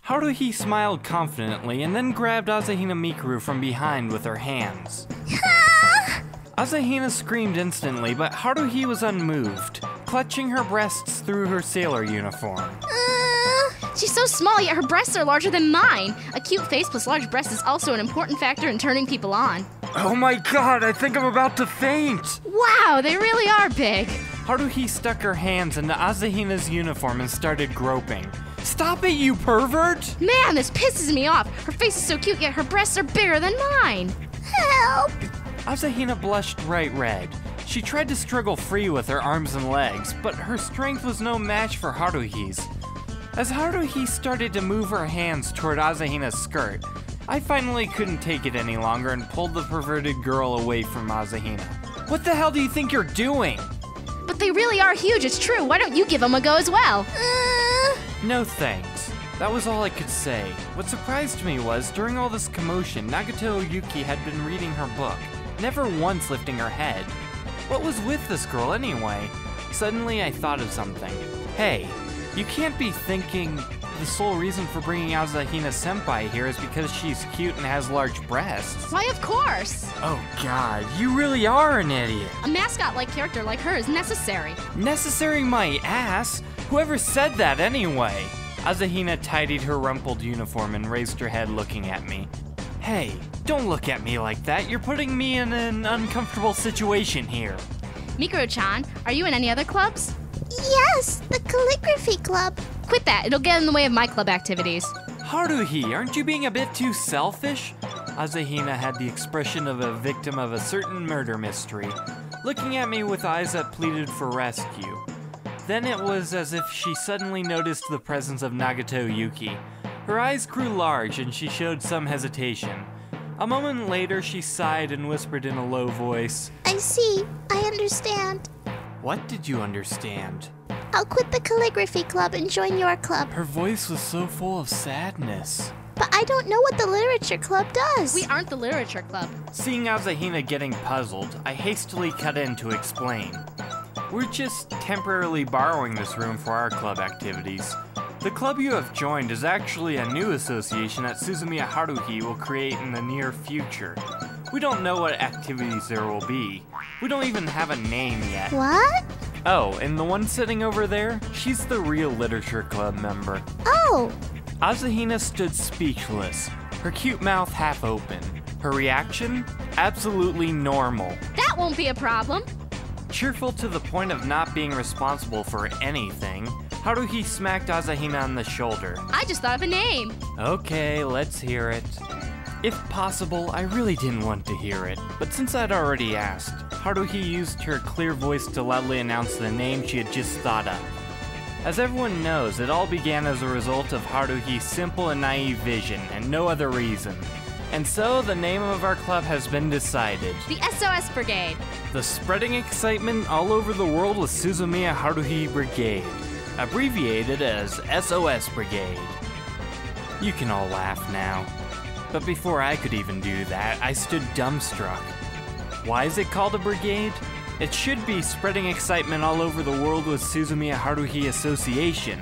Haruhi smiled confidently and then grabbed Asahina Mikuru from behind with her hands. Asahina screamed instantly, but Haruhi was unmoved, clutching her breasts through her sailor uniform. She's so small, yet her breasts are larger than mine. A cute face plus large breasts is also an important factor in turning people on. Oh my god, I think I'm about to faint! Wow, they really are big. Haruhi stuck her hands into Asahina's uniform and started groping. Stop it, you pervert! Man, this pisses me off. Her face is so cute, yet her breasts are bigger than mine. Help! Asahina blushed bright red. She tried to struggle free with her arms and legs, but her strength was no match for Haruhi's. As Haruhi started to move her hands toward Asahina's skirt, I finally couldn't take it any longer and pulled the perverted girl away from Asahina. What the hell do you think you're doing? But they really are huge, it's true. Why don't you give them a go as well? No thanks. That was all I could say. What surprised me was, during all this commotion, Nagato Yuki had been reading her book, never once lifting her head. What was with this girl anyway? Suddenly I thought of something. Hey, you can't be thinking the sole reason for bringing Asahina Senpai here is because she's cute and has large breasts. Why, of course. Oh god, you really are an idiot. A mascot-like character like her is necessary. Necessary my ass? Whoever said that anyway? Asahina tidied her rumpled uniform and raised her head looking at me. Hey, don't look at me like that. You're putting me in an uncomfortable situation here. Mikuro-chan, are you in any other clubs? Yes, the calligraphy club. Quit that, it'll get in the way of my club activities. Haruhi, aren't you being a bit too selfish? Asahina had the expression of a victim of a certain murder mystery, looking at me with eyes that pleaded for rescue. Then it was as if she suddenly noticed the presence of Nagato Yuki. Her eyes grew large and she showed some hesitation. A moment later, she sighed and whispered in a low voice, I see. I understand. What did you understand? I'll quit the calligraphy club and join your club. Her voice was so full of sadness. But I don't know what the literature club does. We aren't the literature club. Seeing Asahina getting puzzled, I hastily cut in to explain. We're just temporarily borrowing this room for our club activities. The club you have joined is actually a new association that Suzumiya Haruhi will create in the near future. We don't know what activities there will be. We don't even have a name yet. What? Oh, and the one sitting over there? She's the real literature club member. Oh. Asahina stood speechless, her cute mouth half open. Her reaction? Absolutely normal. That won't be a problem. Cheerful to the point of not being responsible for anything, Haruhi smacked Asahina on the shoulder. I just thought of a name. Okay, let's hear it. If possible, I really didn't want to hear it, but since I'd already asked, Haruhi used her clear voice to loudly announce the name she had just thought of. As everyone knows, it all began as a result of Haruhi's simple and naive vision, and no other reason. And so, the name of our club has been decided. The SOS Brigade. The Spreading Excitement All Over the World with Suzumiya Haruhi Brigade, abbreviated as SOS Brigade. You can all laugh now. But before I could even do that, I stood dumbstruck. Why is it called a brigade? It should be Spreading Excitement All Over the World with Suzumiya Haruhi Association.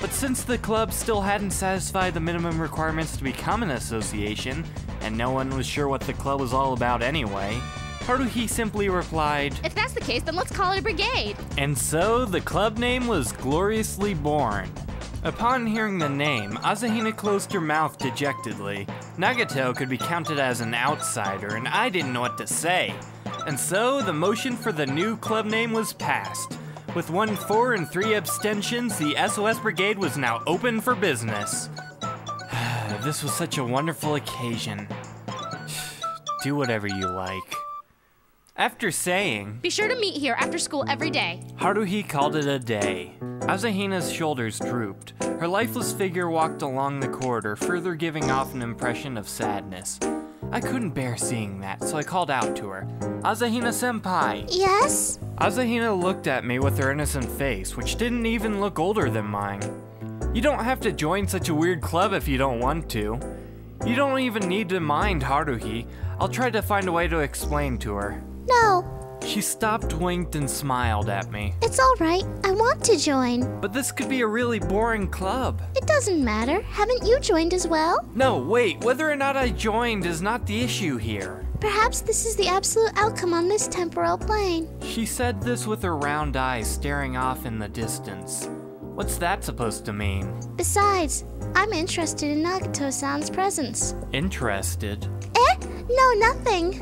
But since the club still hadn't satisfied the minimum requirements to become an association, and no one was sure what the club was all about anyway, Haruhi simply replied, If that's the case, then let's call it a brigade. And so, the club name was gloriously born. Upon hearing the name, Asahina closed her mouth dejectedly. Nagato could be counted as an outsider, and I didn't know what to say. And so, the motion for the new club name was passed. With 1 for and 3 abstentions, the SOS Brigade was now open for business. This was such a wonderful occasion. Do whatever you like. After saying, Be sure to meet here after school every day. Haruhi called it a day. Asahina's shoulders drooped. Her lifeless figure walked along the corridor, further giving off an impression of sadness. I couldn't bear seeing that, so I called out to her. Asahina-senpai! Yes? Asahina looked at me with her innocent face, which didn't even look older than mine. You don't have to join such a weird club if you don't want to. You don't even need to mind Haruhi. I'll try to find a way to explain to her. No, She stopped, winked, and smiled at me. It's all right. I want to join. But this could be a really boring club. It doesn't matter. Haven't you joined as well? No, wait, whether or not I joined is not the issue here. Perhaps this is the absolute outcome on this temporal plane. She said this with her round eyes staring off in the distance. What's that supposed to mean? Besides, I'm interested in Nagato-san's presence. Interested? No, nothing.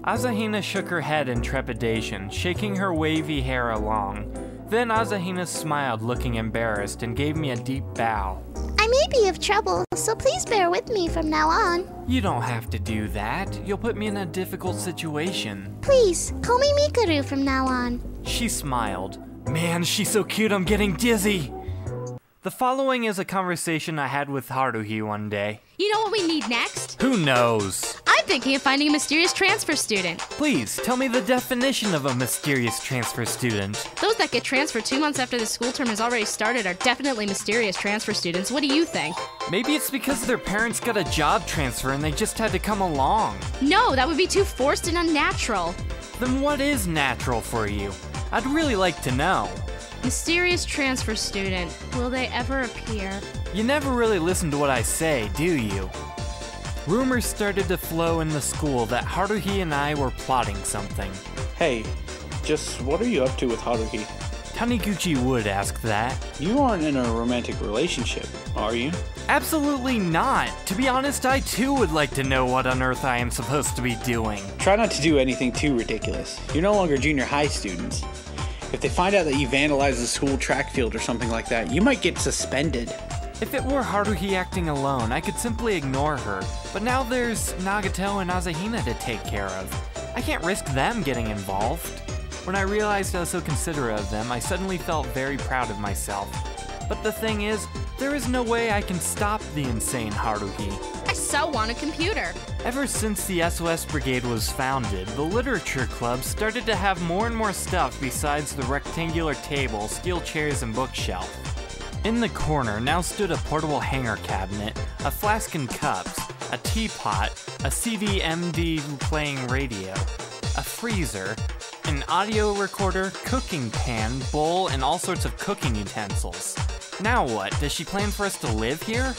Asahina shook her head in trepidation, shaking her wavy hair along. Then Asahina smiled, looking embarrassed, and gave me a deep bow. I may be of trouble, so please bear with me from now on. You don't have to do that. You'll put me in a difficult situation. Please, call me Mikaru from now on. She smiled. Man, she's so cute, I'm getting dizzy. The following is a conversation I had with Haruhi one day. You know what we need next? Who knows? I'm thinking of finding a mysterious transfer student. Please, tell me the definition of a mysterious transfer student. Those that get transferred 2 months after the school term has already started are definitely mysterious transfer students. What do you think? Maybe it's because their parents got a job transfer and they just had to come along. No, that would be too forced and unnatural. Then what is natural for you? I'd really like to know. Mysterious transfer student. Will they ever appear? You never really listen to what I say, do you? Rumors started to flow in the school that Haruhi and I were plotting something. Hey, just what are you up to with Haruhi? Taniguchi would ask that. You aren't in a romantic relationship, are you? Absolutely not. To be honest, I too would like to know what on earth I am supposed to be doing. Try not to do anything too ridiculous. You're no longer junior high students. If they find out that you vandalized the school track field or something like that, you might get suspended. If it were Haruhi acting alone, I could simply ignore her. But now there's Nagato and Asahina to take care of. I can't risk them getting involved. When I realized I was so considerate of them, I suddenly felt very proud of myself. But the thing is, there is no way I can stop the insane Haruhi. I so want a computer. Ever since the SOS Brigade was founded, the Literature Club started to have more and more stuff besides the rectangular table, steel chairs, and bookshelf. In the corner now stood a portable hanger cabinet, a flask and cups, a teapot, a CD-MD playing radio, a freezer, an audio recorder, cooking pan, bowl, and all sorts of cooking utensils. Now what? Does she plan for us to live here?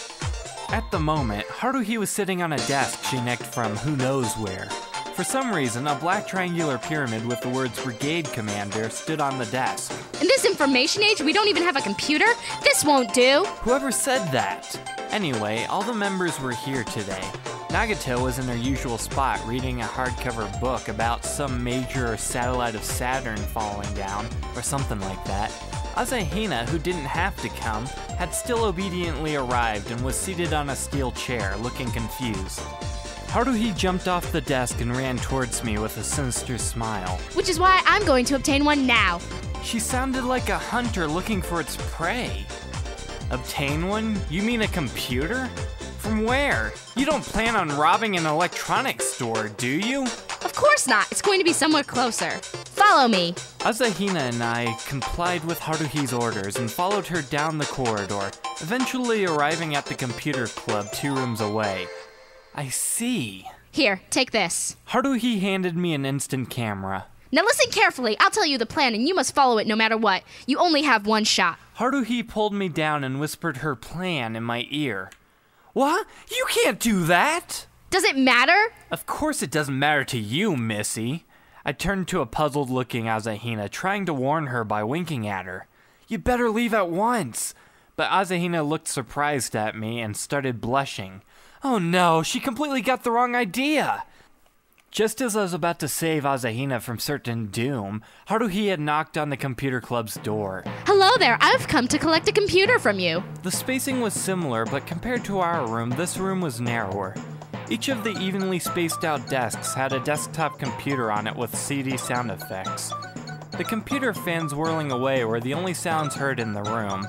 At the moment, Haruhi was sitting on a desk she nicked from who knows where. For some reason, a black triangular pyramid with the words Brigade Commander stood on the desk. In this information age, we don't even have a computer? This won't do. Whoever said that? Anyway, all the members were here today. Nagato was in her usual spot reading a hardcover book about some major satellite of Saturn falling down, or something like that. Asahina, who didn't have to come, had still obediently arrived and was seated on a steel chair, looking confused. Haruhi jumped off the desk and ran towards me with a sinister smile. Which is why I'm going to obtain one now. She sounded like a hunter looking for its prey. Obtain one? You mean a computer? From where? You don't plan on robbing an electronics store, do you? Of course not. It's going to be somewhere closer. Follow me. Asahina and I complied with Haruhi's orders and followed her down the corridor, eventually arriving at the computer club 2 rooms away. I see. Here, take this. Haruhi handed me an instant camera. Now listen carefully. I'll tell you the plan and you must follow it no matter what. You only have one shot. Haruhi pulled me down and whispered her plan in my ear. What? You can't do that! Does it matter? Of course it doesn't matter to you, Missy. I turned to a puzzled-looking Asahina, trying to warn her by winking at her. You better leave at once. But Asahina looked surprised at me and started blushing. Oh no, she completely got the wrong idea! Just as I was about to save Asahina from certain doom, Haruhi had knocked on the computer club's door. Hello there, I've come to collect a computer from you. The spacing was similar, but compared to our room, this room was narrower. Each of the evenly spaced out desks had a desktop computer on it with CD sound effects. The computer fans whirling away were the only sounds heard in the room.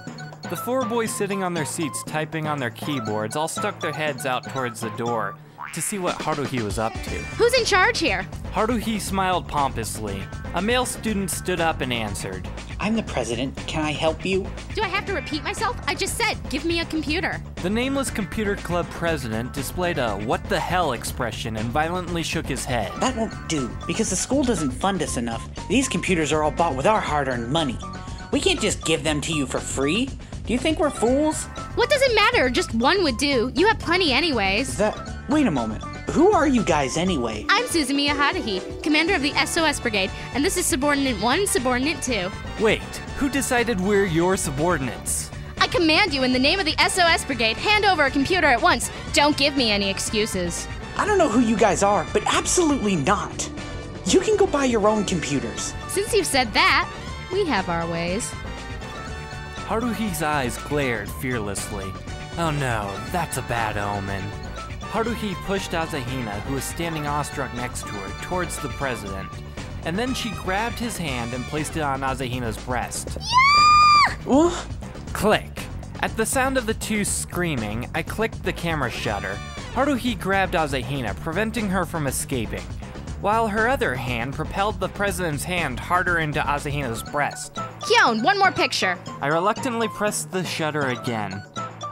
The 4 boys sitting on their seats typing on their keyboards all stuck their heads out towards the door to see what Haruhi was up to. Who's in charge here? Haruhi smiled pompously. A male student stood up and answered. I'm the president. Can I help you? Do I have to repeat myself? I just said, give me a computer. The nameless computer club president displayed a what the hell expression and violently shook his head. That won't do, because the school doesn't fund us enough. These computers are all bought with our hard-earned money. We can't just give them to you for free. Do you think we're fools? What does it matter? Just one would do. You have plenty anyways. Wait a moment. Who are you guys anyway? I'm Suzumiya Haruhi, commander of the SOS Brigade, and this is Subordinate 1, Subordinate 2. Wait, who decided we're your subordinates? I command you in the name of the SOS Brigade, hand over a computer at once. Don't give me any excuses. I don't know who you guys are, but absolutely not. You can go buy your own computers. Since you've said that, we have our ways. Haruhi's eyes glared fearlessly. Oh no, that's a bad omen. Haruhi pushed Asahina, who was standing awestruck next to her, towards the president, and then she grabbed his hand and placed it on Asahina's breast. Yeah! What? Click. At the sound of the two screaming, I clicked the camera shutter. Haruhi grabbed Asahina, preventing her from escaping, while her other hand propelled the president's hand harder into Asahina's breast. Kyon, one more picture. I reluctantly pressed the shutter again.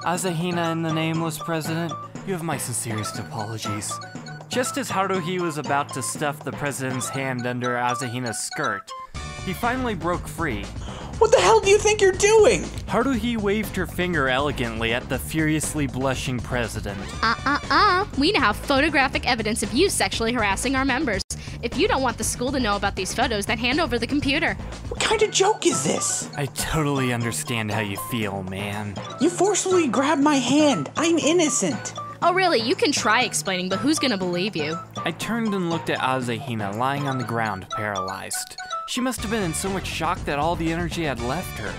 Asahina and the nameless president, you have my sincerest apologies. Just as Haruhi was about to stuff the president's hand under Asahina's skirt, he finally broke free. What the hell do you think you're doing? Haruhi waved her finger elegantly at the furiously blushing president. We now have photographic evidence of you sexually harassing our members. If you don't want the school to know about these photos, then hand over the computer. What kind of joke is this? I totally understand how you feel, man. You forcefully grabbed my hand. I'm innocent. Oh really, you can try explaining, but who's gonna believe you? I turned and looked at Asahina lying on the ground, paralyzed. She must have been in so much shock that all the energy had left her.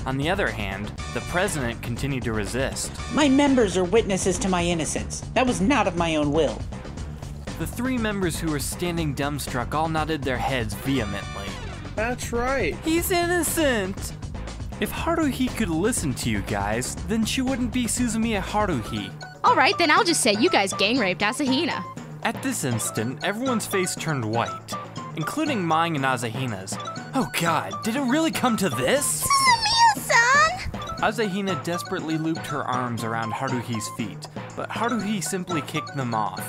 On the other hand, the president continued to resist. My members are witnesses to my innocence. That was not of my own will. The three members who were standing dumbstruck all nodded their heads vehemently. That's right. He's innocent! If Haruhi could listen to you guys, then she wouldn't be Suzumiya Haruhi. Alright, then I'll just say you guys gang raped Asahina. At this instant, everyone's face turned white, including mine and Asahina's. Oh god, did it really come to this? Suzumiya-san! Asahina desperately looped her arms around Haruhi's feet, but Haruhi simply kicked them off.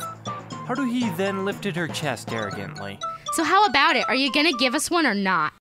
Haruhi then lifted her chest arrogantly. So how about it? Are you gonna give us one or not?